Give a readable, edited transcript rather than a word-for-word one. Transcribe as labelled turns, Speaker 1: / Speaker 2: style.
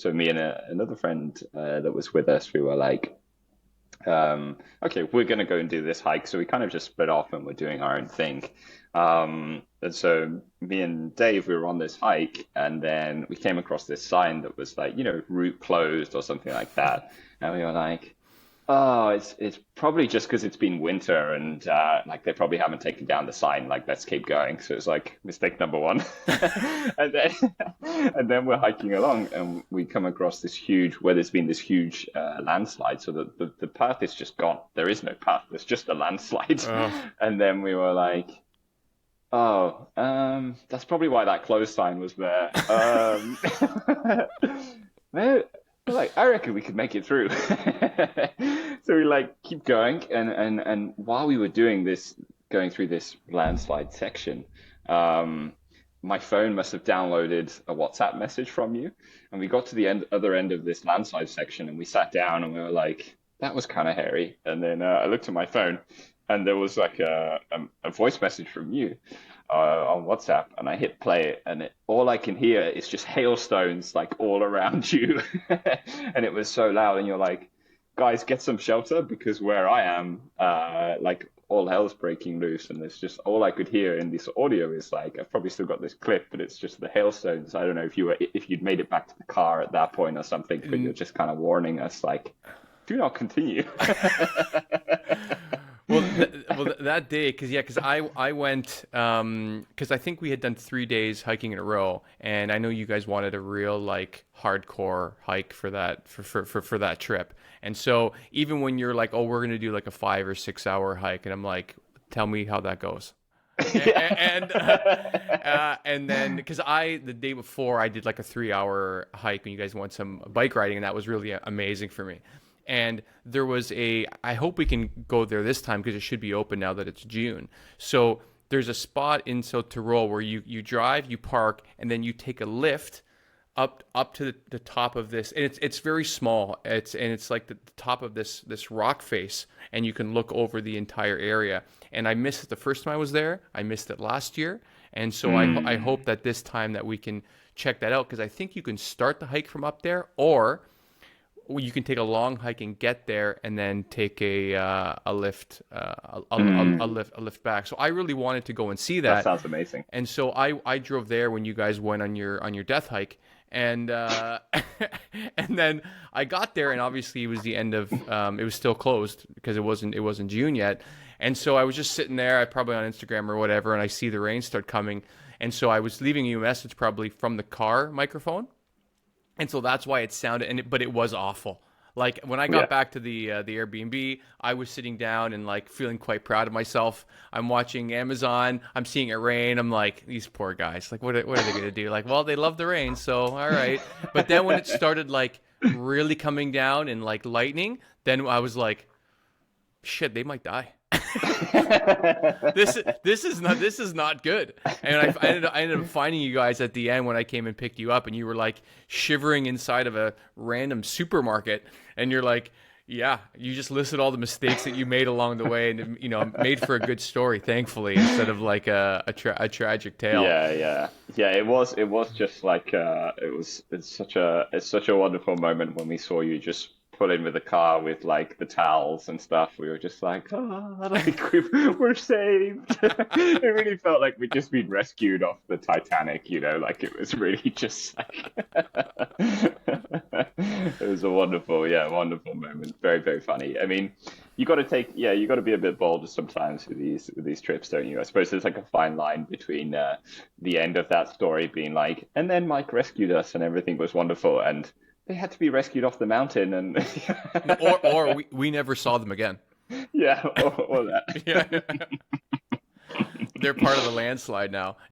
Speaker 1: So me and another friend that was with us, we were like, okay, we're gonna go and do this hike. So we kind of just split off and we're doing our own thing. And so me and Dave, we were on this hike, and then we came across this sign that was like, route closed or something like that. And we were like, oh, it's probably just because it's been winter and like they probably haven't taken down the sign. Like, let's keep going. So it's like mistake number one. And then and then we're hiking along and we come across this huge where there's been this huge landslide. So the path is just gone. There is no path. There's just a landslide.
Speaker 2: Oh,
Speaker 1: And then we were like, oh, that's probably why that close sign was there. Maybe, like, I reckon we could make it through. So we like keep going, and while we were doing this, going through this landslide section, um, my phone must have downloaded a WhatsApp message from you, and we got to the other end of this landslide section, and we sat down, and we were like, that was kind of hairy. And then I looked at my phone, and there was like a voice message from you on WhatsApp, and I hit play, and all I can hear is just hailstones like all around you, and it was so loud, and you're like, guys, get some shelter because where I am, like all hell's breaking loose, and there's just all I could hear in this audio is like I've probably still got this clip, but it's just the hailstones. I don't know if you'd made it back to the car at that point or something, but you're
Speaker 2: n-
Speaker 1: just kind of warning us like, do not continue.
Speaker 2: that day, because I went because I think we had done 3 days hiking in a row, and I know you guys wanted a real like hardcore hike for that for that trip, and so even when you're like, oh, we're gonna do like a 5 or 6 hour hike, and I'm like, tell me how that goes. And and then because I the day before I did like a 3 hour hike and you guys went some bike riding, and that was really amazing for me. And there was I hope we can go there this time because it should be open now that it's June. So there's a spot in South Tyrol where you drive, you park, and then you take a lift up to the top of this, and it's very small. It's like the top of this rock face, and you can look over the entire area. And I missed it the first time I was there. I missed it last year, and so I hope that this time that we can check that out because I think you can start the hike from up there, or you can take a long hike and get there, and then take a lift, a lift back. So I really wanted to go and see
Speaker 1: That
Speaker 2: that,
Speaker 1: sounds amazing.
Speaker 2: and so I drove there when you guys went on your death hike, and and then I got there, and obviously it was the end of it was still closed because it wasn't June yet, and so I was just sitting there, I probably on Instagram or whatever, and I see the rain start coming, and so I was leaving you a message probably from the car microphone, and so that's why it sounded, but it was awful. Like when I
Speaker 1: Yeah.
Speaker 2: got back to the Airbnb, I was sitting down and like feeling quite proud of myself. I'm watching Amazon. I'm seeing it rain. I'm like, these poor guys. Like, what are they gonna do? Like, well, they love the rain, so all right. But then when it started like really coming down and like lightning, then I was like, shit, they might die. This is not good. And I ended up finding you guys at the end when I came and picked you up, and you were like shivering inside of a random supermarket, and you're like, yeah, you just listed all the mistakes that you made along the way, and made for a good story, thankfully, instead of like a tragic tale.
Speaker 1: Yeah. It was just like it's such a wonderful moment when we saw you just pull in with the car with like the towels and stuff. We were just like, like we're saved. It really felt like we'd just been rescued off the Titanic, like it was really just like it was a wonderful, yeah, wonderful moment. Very, very funny. I mean, you got to be a bit bold sometimes with these trips, don't you? I suppose there's like a fine line between the end of that story being like, and then Mike rescued us and everything was wonderful, and they had to be rescued off the mountain, and
Speaker 2: Or we never saw them again.
Speaker 1: yeah, or that.
Speaker 2: Yeah. They're part of the landslide now.